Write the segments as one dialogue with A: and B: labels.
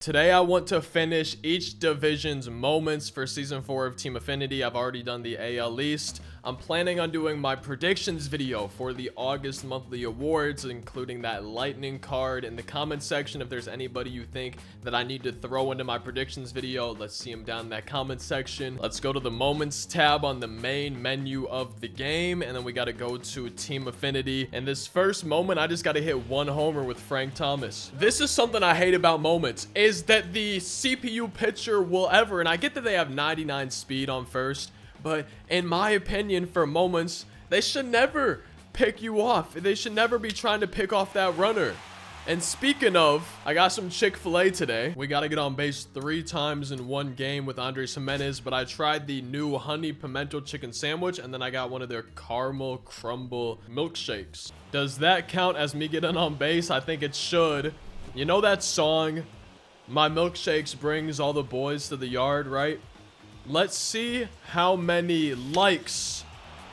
A: Today, I want to finish each division's moments for Season 4 of Team Affinity. I've already done the AL East. I'm planning on doing my predictions video for the August monthly awards, including that lightning card. In the comment section, if there's anybody you think that I need to throw into my predictions video, let's see them down in that comment section. Let's go to the moments tab on the main menu of the game, and then we got to go to Team Affinity. And this first moment, I just got to hit one homer with Frank Thomas. This is something I hate about moments, is that the CPU pitcher will ever, and I get that they have 99 speed on first, but in my opinion, for moments, they should never pick you off. They should never be trying to pick off that runner. And speaking of, I got some Chick-fil-A today. We got to get on base 3 times in one game with Andres Jimenez, but I tried the new honey pimento chicken sandwich, and then I got one of their caramel crumble milkshakes. Does that count as me getting on base? I think it should. You know that song, "My milkshakes brings all the boys to the yard," right? Let's see how many likes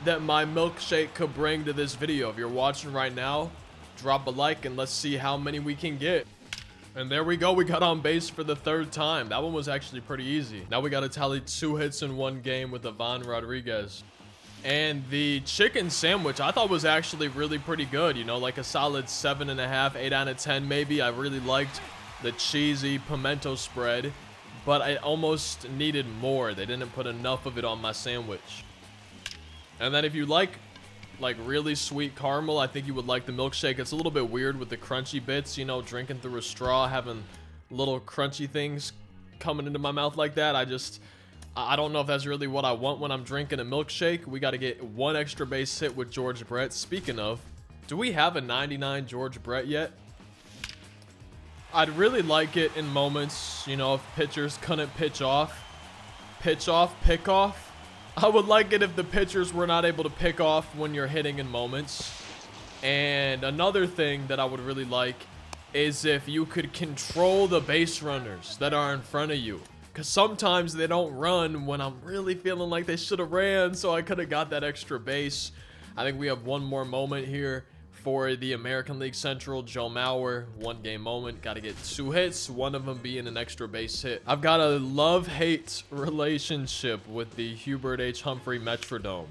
A: that my milkshake could bring to this video. If you're watching right now, drop a like and let's see how many we can get. And there we go. We got on base for the 3rd time. That one was actually pretty easy. Now we got to tally 2 hits in one game with Ivan Rodriguez. And the chicken sandwich I thought was actually really pretty good. You know, like a solid 7.5, 8 out of 10 maybe. I really liked the cheesy pimento spread, but I almost needed more. They didn't put enough of it on my sandwich. And then if you like really sweet caramel, I think you would like the milkshake. It's a little bit weird with the crunchy bits, you know, drinking through a straw, having little crunchy things coming into my mouth like that. I don't know if that's really what I want when I'm drinking a milkshake. We got to get 1 extra base hit with George Brett. Speaking of, do we have a 99 George Brett yet? I'd really like it in moments, you know, if pitchers couldn't pick off. I would like it if the pitchers were not able to pick off when you're hitting in moments. And another thing that I would really like is if you could control the base runners that are in front of you. Because sometimes they don't run when I'm really feeling like they should have ran, so I could have got that extra base. I think we have one more moment here for the American League Central. Joe Mauer, 1 game moment. Got to get 2 hits, one of them being an extra base hit. I've got a love-hate relationship with the Hubert H. Humphrey Metrodome.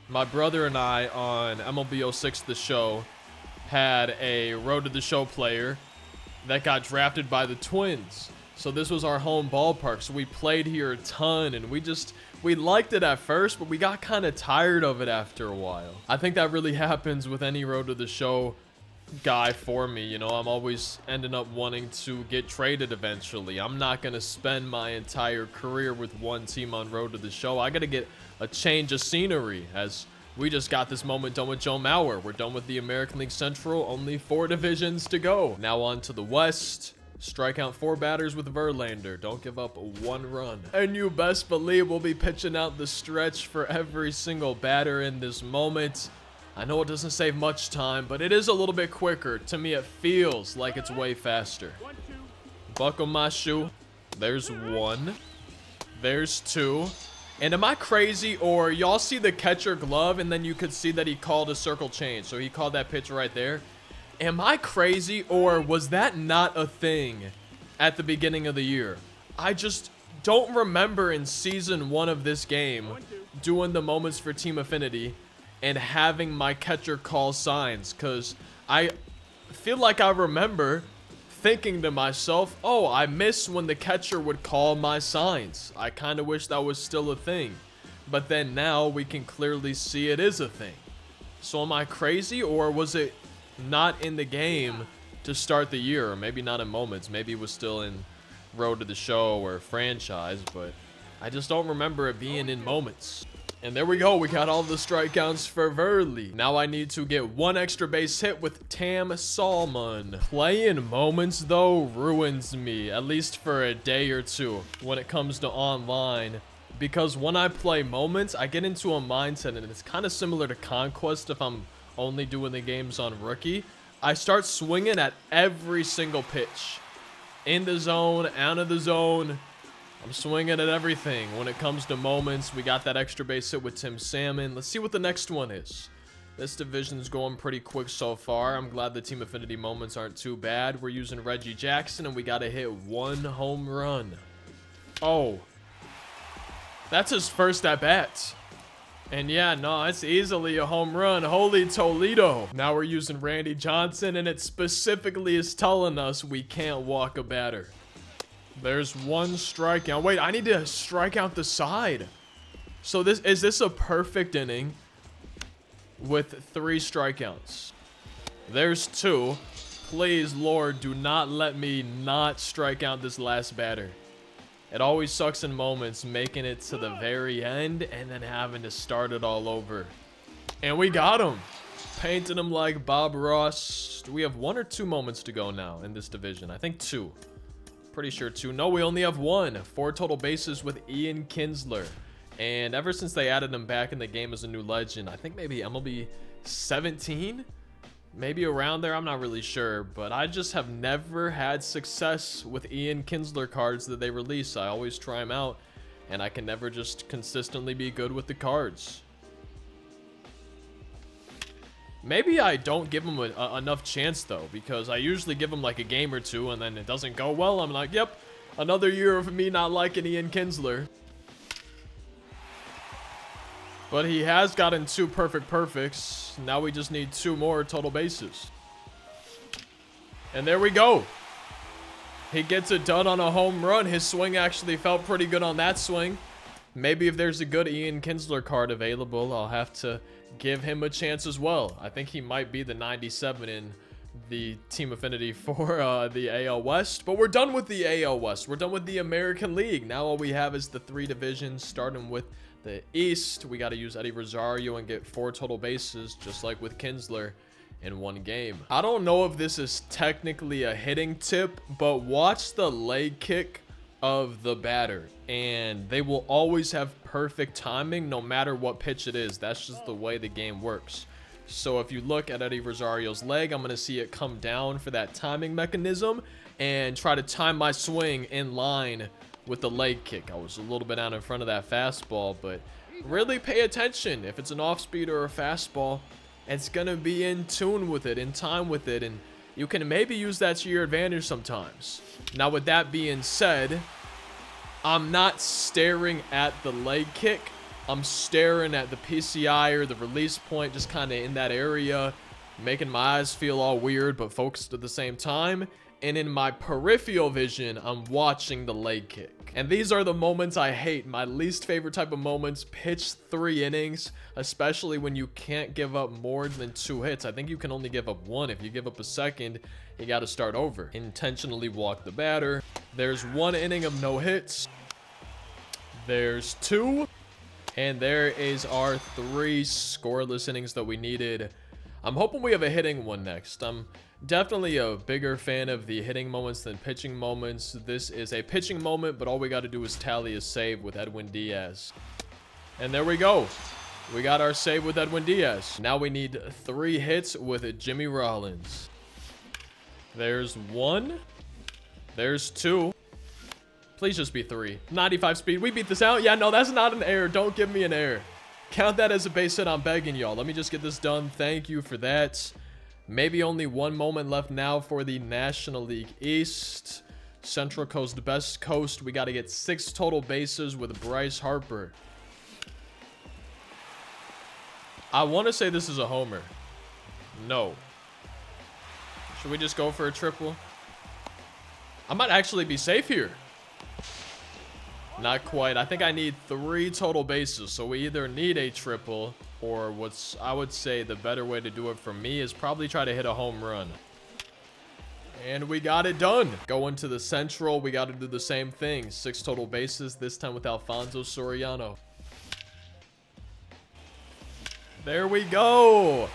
A: My brother and I on MLB 06 The Show had a Road to the Show player that got drafted by the Twins. So this was our home ballpark. So we played here a ton, and we liked it at first, but we got kind of tired of it after a while. I think that really happens with any Road to the Show guy for me. You know, I'm always ending up wanting to get traded eventually. I'm not going to spend my entire career with one team on Road to the Show. I got to get a change of scenery, as we just got this moment done with Joe Mauer. We're done with the American League Central. Only 4 divisions to go. Now on to the West. Strike out 4 batters with Verlander. Don't give up 1 run. And you best believe we'll be pitching out the stretch for every single batter in this moment. I know it doesn't save much time, but it is a little bit quicker. To me, it feels like it's way faster. Buckle my shoe. There's 1. There's 2. And am I crazy, or y'all see the catcher glove and then you could see that he called a circle change? So he called that pitch right there. Am I crazy, or was that not a thing at the beginning of the year? I just don't remember in season 1 of this game doing the moments for Team Affinity and having my catcher call signs, because I feel like I remember thinking to myself, oh, I miss when the catcher would call my signs. I kind of wish that was still a thing. But then now we can clearly see it is a thing. So am I crazy, or was it not in the game to start the year? Or maybe not in moments. Maybe it was still in Road to the Show or franchise, but I just don't remember it being in moments. And there we go. We got all the strikeouts for Verley. Now I need to get 1 extra base hit with Tam Salmon. Playing moments, though, ruins me, at least for a day or 2 when it comes to online. Because when I play moments, I get into a mindset, and it's kind of similar to Conquest if I'm only doing the games on rookie. I start swinging at every single pitch. In the zone, out of the zone. I'm swinging at everything. When it comes to moments, we got that extra base hit with Tim Salmon. Let's see what the next one is. This division's going pretty quick so far. I'm glad the Team Affinity moments aren't too bad. We're using Reggie Jackson, and we got to hit 1 home run. Oh. That's his first at-bat. And yeah, no, it's easily a home run. Holy Toledo. Now we're using Randy Johnson, and it specifically is telling us we can't walk a batter. There's 1 strikeout. Wait, I need to strike out the side. So is this a perfect inning with 3 strikeouts? There's 2. Please, Lord, do not let me not strike out this last batter. It always sucks in moments making it to the very end and then having to start it all over. And we got him. Painted him like Bob Ross. We have 1 or 2 moments to go now in this division. I think 2. Pretty sure 2. No, we only have 1. 4 total bases with Ian Kinsler. And ever since they added him back in the game as a new legend, I think maybe MLB 17? Maybe around there, I'm not really sure, but I just have never had success with Ian Kinsler cards that they release. I always try them out, and I can never just consistently be good with the cards. Maybe I don't give him enough chance, though, because I usually give him like a game or 2, and then it doesn't go well. I'm like, yep, another year of me not liking Ian Kinsler. But he has gotten 2 perfect perfects. Now we just need 2 more total bases. And there we go. He gets it done on a home run. His swing actually felt pretty good on that swing. Maybe if there's a good Ian Kinsler card available, I'll have to give him a chance as well. I think he might be the 97 in the Team Affinity for the AL West. But we're done with the AL West. We're done with the American League. Now all we have is the 3 divisions, starting with the East. We got to use Eddie Rosario and get 4 total bases, just like with Kinsler, in 1 game. I don't know if this is technically a hitting tip, but watch the leg kick of the batter, and they will always have perfect timing no matter what pitch it is. That's just the way the game works. So if you look at Eddie Rosario's leg, I'm going to see it come down for that timing mechanism and try to time my swing in line with the leg kick. I was a little bit out in front of that fastball, but really pay attention. If it's an off speed or a fastball, it's going to be in tune with it, in time with it, and you can maybe use that to your advantage sometimes. Now, with that being said, I'm not staring at the leg kick. I'm staring at the PCI or the release point, just kind of in that area, making my eyes feel all weird but focused at the same time. And in my peripheral vision, I'm watching the leg kick. And these are the moments I hate. My least favorite type of moments. Pitch 3 innings, especially when you can't give up more than 2 hits. I think you can only give up 1. If you give up a second, you got to start over. Intentionally walk the batter. There's 1 inning of no hits. There's 2. And there is our 3 scoreless innings that we needed. I'm hoping we have a hitting one next. I'm definitely a bigger fan of the hitting moments than pitching moments. This is a pitching moment, but all we got to do is tally a save with Edwin Diaz. And there we go. We got our save with Edwin Diaz. Now we need 3 hits with Jimmy Rollins. There's 1. There's 2. Please just be 3. 95 speed. We beat this out. Yeah, no, that's not an error. Don't give me an error. Count that as a base hit. I'm begging y'all. Let me just get this done. Thank you for that. Maybe only 1 moment left now for the National League East. Central Coast, Best Coast. We got to get 6 total bases with Bryce Harper. I want to say this is a homer. No. Should we just go for a triple? I might actually be safe here. Not quite. I think I need 3 total bases. So we either need a triple, or what's I would say the better way to do it for me is probably try to hit a home run. And we got it done. Going to the Central, we got to do the same thing. 6 total bases, this time with Alfonso Soriano. There we go.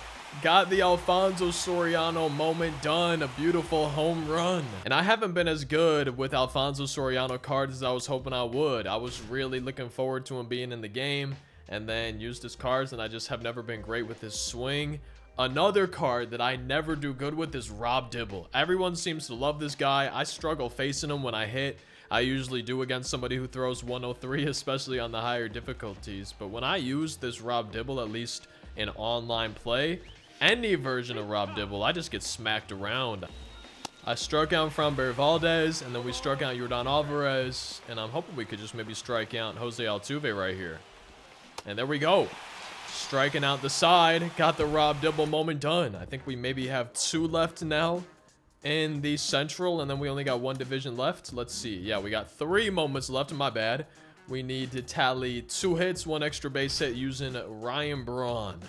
A: Got the Alfonso Soriano moment done. A beautiful home run. And I haven't been as good with Alfonso Soriano cards as I was hoping I would. I was really looking forward to him being in the game, and then used his cards, and I just have never been great with his swing. Another card that I never do good with is Rob Dibble. Everyone seems to love this guy. I struggle facing him when I hit. I usually do against somebody who throws 103, especially on the higher difficulties. But when I use this Rob Dibble, at least in online play, any version of Rob Dibble, I just get smacked around. I struck out Framber Valdez, and then we struck out Yordan Alvarez, and I'm hoping we could just maybe strike out Jose Altuve right here. And there we go. Striking out the side, got the Rob Dibble moment done. I think we maybe have 2 left now in the Central, and then we only got 1 division left. Let's see. Yeah, we got 3 moments left. My bad. We need to tally 2 hits, 1 extra base hit using Ryan Braun.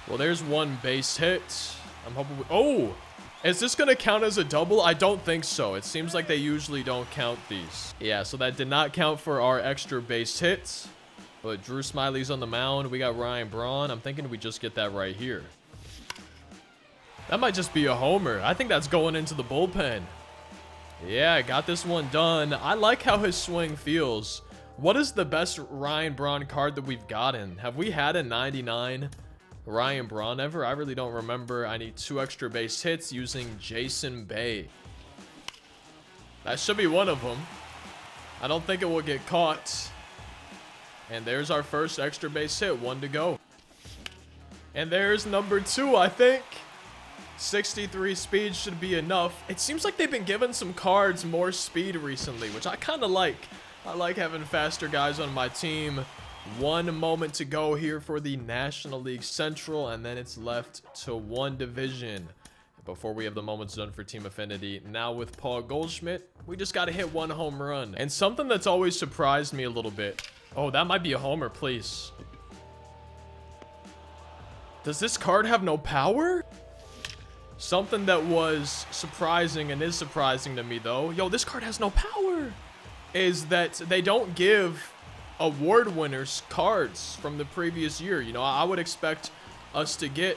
A: Well, there's 1 base hit. I'm hoping we... Oh! Is this going to count as a double? I don't think so. It seems like they usually don't count these. Yeah, so that did not count for our extra base hits. But Drew Smiley's on the mound. We got Ryan Braun. I'm thinking we just get that right here. That might just be a homer. I think that's going into the bullpen. Yeah, I got this one done. I like how his swing feels. What is the best Ryan Braun card that we've gotten? Have we had a 99 Ryan Braun ever? I really don't remember. I need 2 extra base hits using Jason Bay. That should be one of them. I don't think it will get caught. And there's our first extra base hit. 1 to go. And there's number 2, I think. 63 speed should be enough. It seems like they've been giving some cards more speed recently, which I kind of like. I like having faster guys on my team. 1 moment to go here for the National League Central, and then it's left to 1 division before we have the moments done for Team Affinity. Now with Paul Goldschmidt, we just got to hit 1 home run. And something that's always surprised me a little bit. Oh, that might be a homer, please. Does this card have no power? Something that was surprising and is surprising to me, though. Yo, this card has no power. Is that they don't give award winners cards from the previous year. You know, I would expect us to get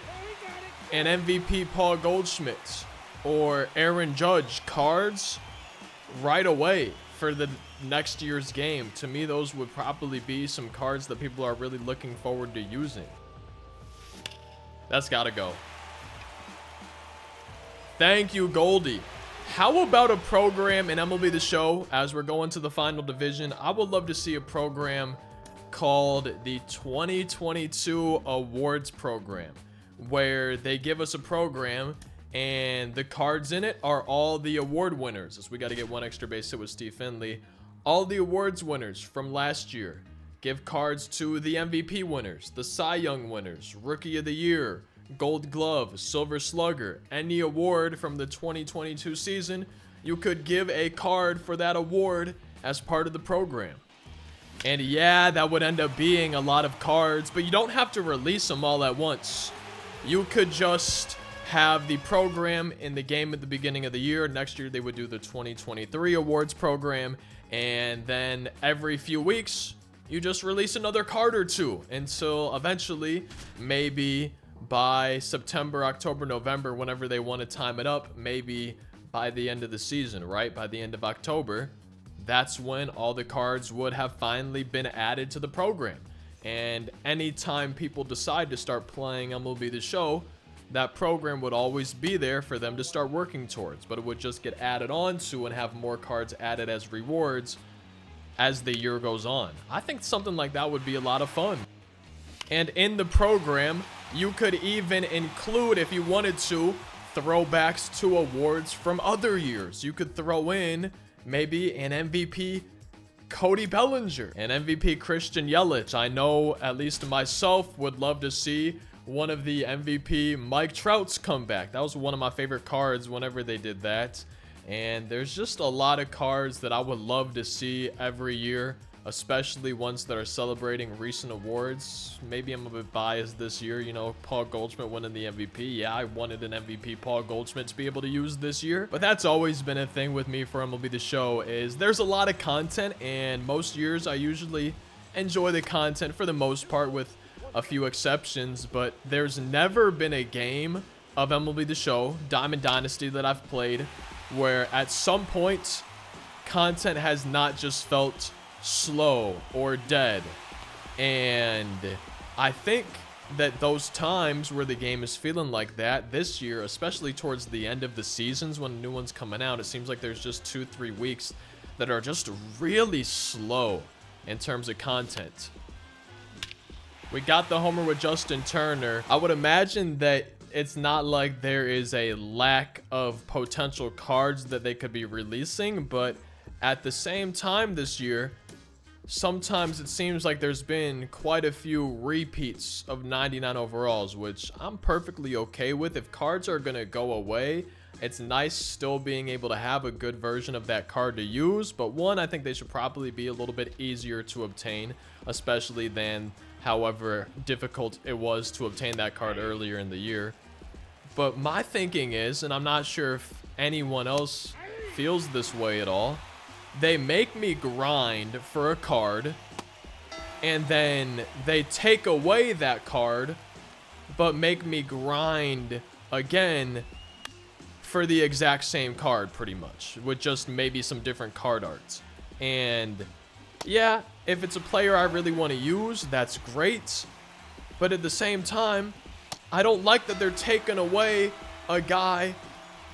A: an MVP Paul Goldschmidt or Aaron Judge cards right away for the next year's game. To me, those would probably be some cards that people are really looking forward to using. That's gotta go. Thank you, Goldie. How about a program in MLB The Show as we're going to the final division? I would love to see a program called the 2022 Awards Program, where they give us a program and the cards in it are all the award winners. As we got to get 1 extra base hit with Steve Finley. All the awards winners from last year. Give cards to the MVP winners, the Cy Young winners, Rookie of the Year, Gold Glove, Silver Slugger, any award from the 2022 season. You could give a card for that award as part of the program. And yeah, that would end up being a lot of cards, but you don't have to release them all at once. You could just have the program in the game at the beginning of the year. Next year, they would do the 2023 awards program. And then every few weeks, you just release another card or 2 until eventually, maybe by September, October, November, whenever they want to time it up, maybe by the end of the season, right? By the end of October, that's when all the cards would have finally been added to the program. And anytime people decide to start playing MLB The Show, that program would always be there for them to start working towards, but it would just get added on to and have more cards added as rewards as the year goes on. I think something like that would be a lot of fun. And in the program, you could even include, if you wanted to, throwbacks to awards from other years. You could throw in maybe an MVP Cody Bellinger, an MVP Christian Yelich. I know at least myself would love to see one of the MVP Mike Trout's comeback. That was one of my favorite cards whenever they did that. And there's just a lot of cards that I would love to see every year, especially ones that are celebrating recent awards. Maybe I'm a bit biased this year, you know, Paul Goldschmidt winning the MVP. Yeah, I wanted an MVP Paul Goldschmidt to be able to use this year, but that's always been a thing with me for MLB The Show, is there's a lot of content, and most years I usually enjoy the content for the most part, with a few exceptions, but there's never been a game of MLB The Show, Diamond Dynasty, that I've played where at some point content has not just felt slow or dead. And I think that those times where the game is feeling like that this year, especially towards the end of the seasons when new one's coming out, it seems like there's just 2-3 weeks that are just really slow in terms of content. We got the homer with Justin Turner. I would imagine that it's not like there is a lack of potential cards that they could be releasing, but at the same time this year, sometimes it seems like there's been quite a few repeats of 99 overalls, which I'm perfectly okay with. If cards are going to go away, it's nice still being able to have a good version of that card to use. But one, I think they should probably be a little bit easier to obtain, especially than however difficult it was to obtain that card earlier in the year. But my thinking is, and I'm not sure if anyone else feels this way at all, they make me grind for a card, and then they take away that card, but make me grind again for the exact same card, pretty much, with just maybe some different card arts. And yeah, if it's a player I really want to use, that's great. But at the same time, I don't like that they're taking away a guy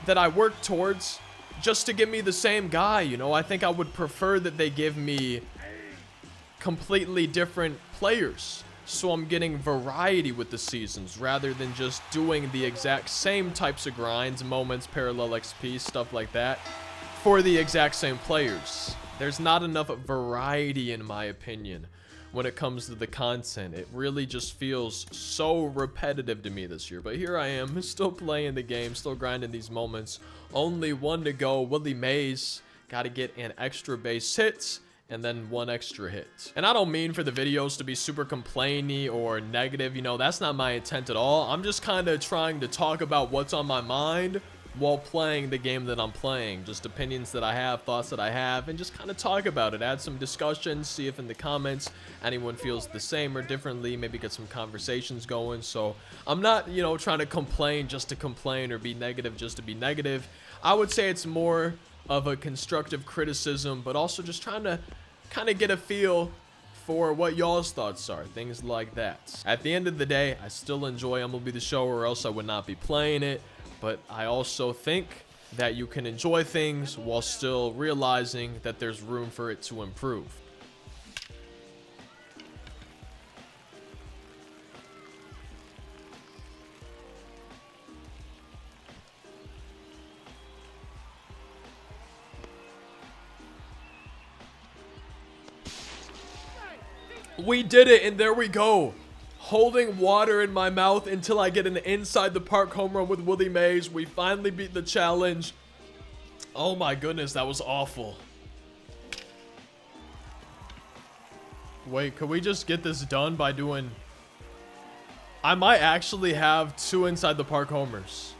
A: that I work towards just to give me the same guy. You know, I think I would prefer that they give me completely different players, so I'm getting variety with the seasons rather than just doing the exact same types of grinds, moments, parallel XP, stuff like that for the exact same players. There's not enough variety, in my opinion, when it comes to the content. It really just feels so repetitive to me this year. But here I am, still playing the game, still grinding these moments. Only one to go. Willie Mays got to get an extra base hit and then one extra hit. And I don't mean for the videos to be super complainy or negative. You know, that's not my intent at all. I'm just kind of trying to talk about what's on my mind while playing the game that I'm playing. Just opinions that I have, thoughts that I have, and just kind of talk about it. Add some discussion, see if in the comments anyone feels the same or differently, maybe get some conversations going. So I'm not, you know, trying to complain just to complain or be negative just to be negative. I would say it's more of a constructive criticism, but also just trying to kind of get a feel for what y'all's thoughts are, things like that. At the end of the day, I still enjoy MLB The Show, or else I would not be playing it. But I also think that you can enjoy things while still realizing that there's room for it to improve. We did it, and there we go. Holding water in my mouth until I get an inside the park home run with Willie Mays. We finally beat the challenge. Oh my goodness, that was awful. Wait, could we just get this done by doing... I might actually have 2 inside the park homers.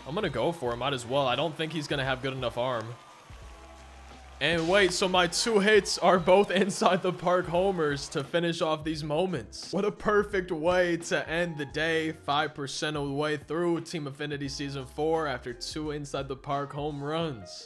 A: I'm gonna go for it, might as well. I don't think he's gonna have good enough arm. And wait, so my 2 hits are both inside the park homers to finish off these moments. What a perfect way to end the day. 5% of the way through Team Affinity Season 4 after 2 inside the park home runs.